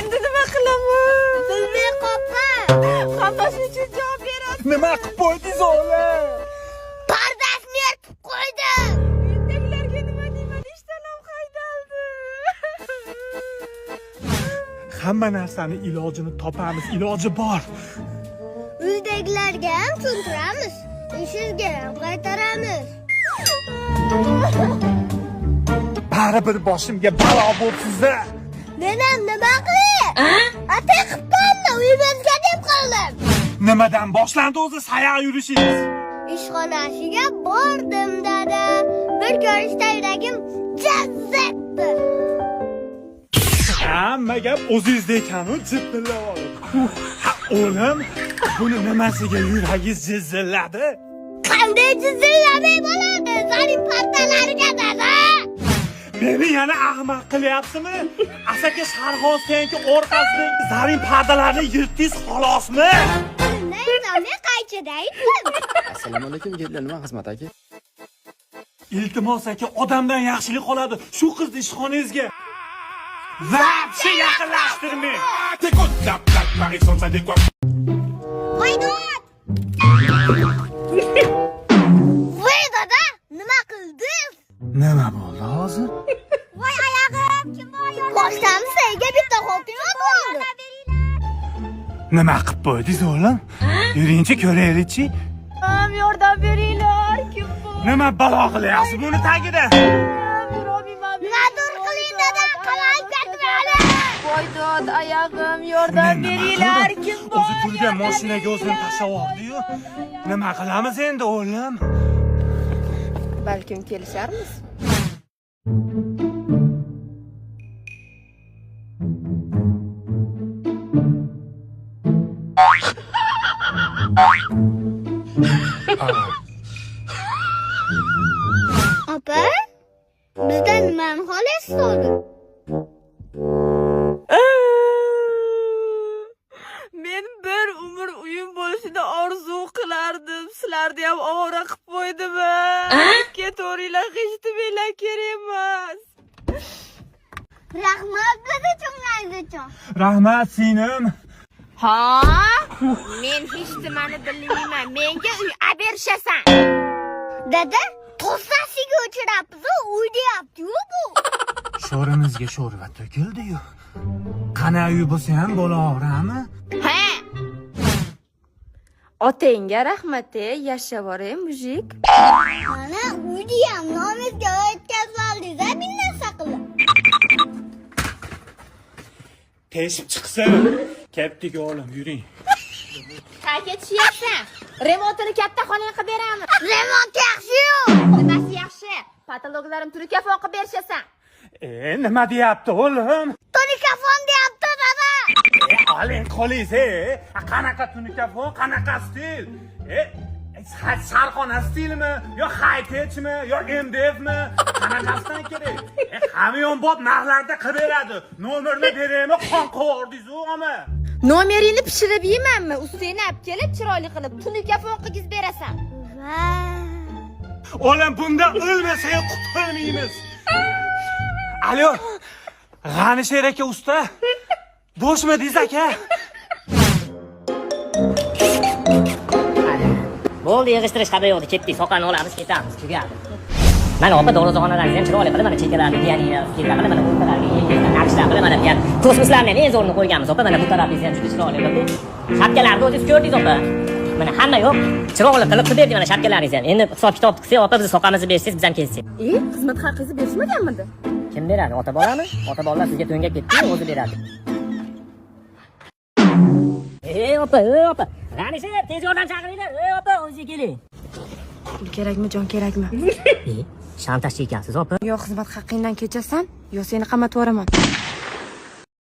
endi nima qilaman? Bilmay qolma. Hammasi uchun javob berasiz. Nima qilib qo'ydingiz o'g'lim? Pardasini yirtib qo'ydim. Uydagilarga nima deyman? Ishtalam haydaldi. Hamma narsani ilojini topamiz, iloji bor. Uydagilarga ham tushuntiramiz. Sizga ham qaytaramiz. Baribir boshimga balo bo'libsiz-da. Men ham nima qilay? Ata qilibmanmi? Uyimizga deb qildim. Nimadan boshlandi o'zi sayoq yurishingiz? Ishxonasiga bordim dada. Bir ko'rishda yuragim jazzatdi. Hamma gap o'zingizda ekan-u, jippillab olib. O'g'lim, buni nimasiga yuragingiz jizzilladi? Qanday jizzillamay bo'ladi? Zarin partalariga dada. Meni yana ahmoq qilyapsizmi? Asaka Sharxonsenki orqasidan zarin pardalarni yirtdingiz xolosmi? Men qaychida aytdim. Assalomu alaykum, keldi nima xizmat aka? Iltimos aka, odamdan yaxshilik qoladi. Shu qizni ishxonangizga vaqtcha yaqinlashtirmang. Voydod! Voy dada, nima qildingiz? Nima bo'ldi hozir? Voy oyog'im, kim bor yordam? Boshdan senga bitta xotin bo'ldi. Nima qilib qo'ydingiz o'g'lim? Yuringchi ko'raylik-chi. Ham yordam beringlar. Kim bu? Nima balo qilyapsiz buni tagida? Nadur qiling dada, qamayib ketmaydi. Voydod, oyog'im, yordam beringlar. Kim bu? O'zi turgan mashinaga o'zini tashlab oldi-yu. Nima qilamiz endi o'g'lim? Balkim kelisharmiz. Opa, bizdan nimani xohlaysiz hozir? Men bir umr uyim bo'lishini orzu qilardim. Sizlarni ham ovora qilib qo'ydimmi? Ketaveringlar, hech nimanglar kerak emas. Rahmat qiziqingiz uchun. Rahmat singlim. Ha? Men hech nimani bilmayman. Menga uy aberishasan. Dada, to'sasiga uchrabsiz, uy deyapti-yu bu. Sho'rimizga sho'rva to'kildi-yu. Qana uy bo'lsa ham bo'laverami? Ha? Otangga rahmat, yashavoray mujik. Mana uyni ham nomizga o'tkazib oldingiz-a, bir narsa qilib. Teshib chiqsin. Ketdik o'g'lim, yuring. Qayerga tushyapsan? Remontini katta xonang qilib beramiz. Remont yaxshi-yu. Nimasi yaxshi? Patologlarim turkafon qilib berishasan. Nima deyapti o'g'lim? Tonikafon deyapti dada. Oling qo'lingiz, qanaqa tunikafon, qanaqa stil? Sarxona stilmi, yo high-techmi, yo MDFmi? Qanaqasidan kerak? Hamyonbop narxlarda qilib beradi. Nomerni beraymi, qon qovurdingiz-ku, ama. Nomeringni pishirib yeymanmi? Ustingni olib kelib, chiroyli qilib tunikafon qilib berasan. O'g'lim, bunda o'lmasak qutulmaymiz. Alo. G'anisher aka usta. Bo'shmi deysiz aka? Bo'ldi, yig'ishtirish xabar yo'qdi, ketdik, soqani olamiz, ketamiz, tugadi. Mana opa dorizoxonalarni ham chiroyli qilib, mana chekkalarni, pianinolar, skillarni, mana o'rtalarga yengildan naqshlar qilib, mana pian kosmoslarni ham eng zo'rini qo'yganmiz, opa. Mana bu tarafingiz ham juda chiroyli qilib. Shapkalarni o'zingiz ko'rdingiz, opa. Mana hamma yo'q, chiroyli qilib berdik mana shapkalaringiz ham. Endi hisob kitob qilsak, opa, biz soqamizni bersangiz, biz ham kelsak. Xizmat haqingizni berishmaganmidi? Kim beradi? Ota bolami? Ota bolalar sizga to'ngak ketdi, o'zi beradi. Opa, opa. G'anisher, tez yordam chaqiringlar. Opa, o'zingiz keling. Pul kerakmi, jon kerakmi? Shantajchi ekansiz, opa. Yo xizmat haqqingdan kechasan, yo seni qamatib yuboraman.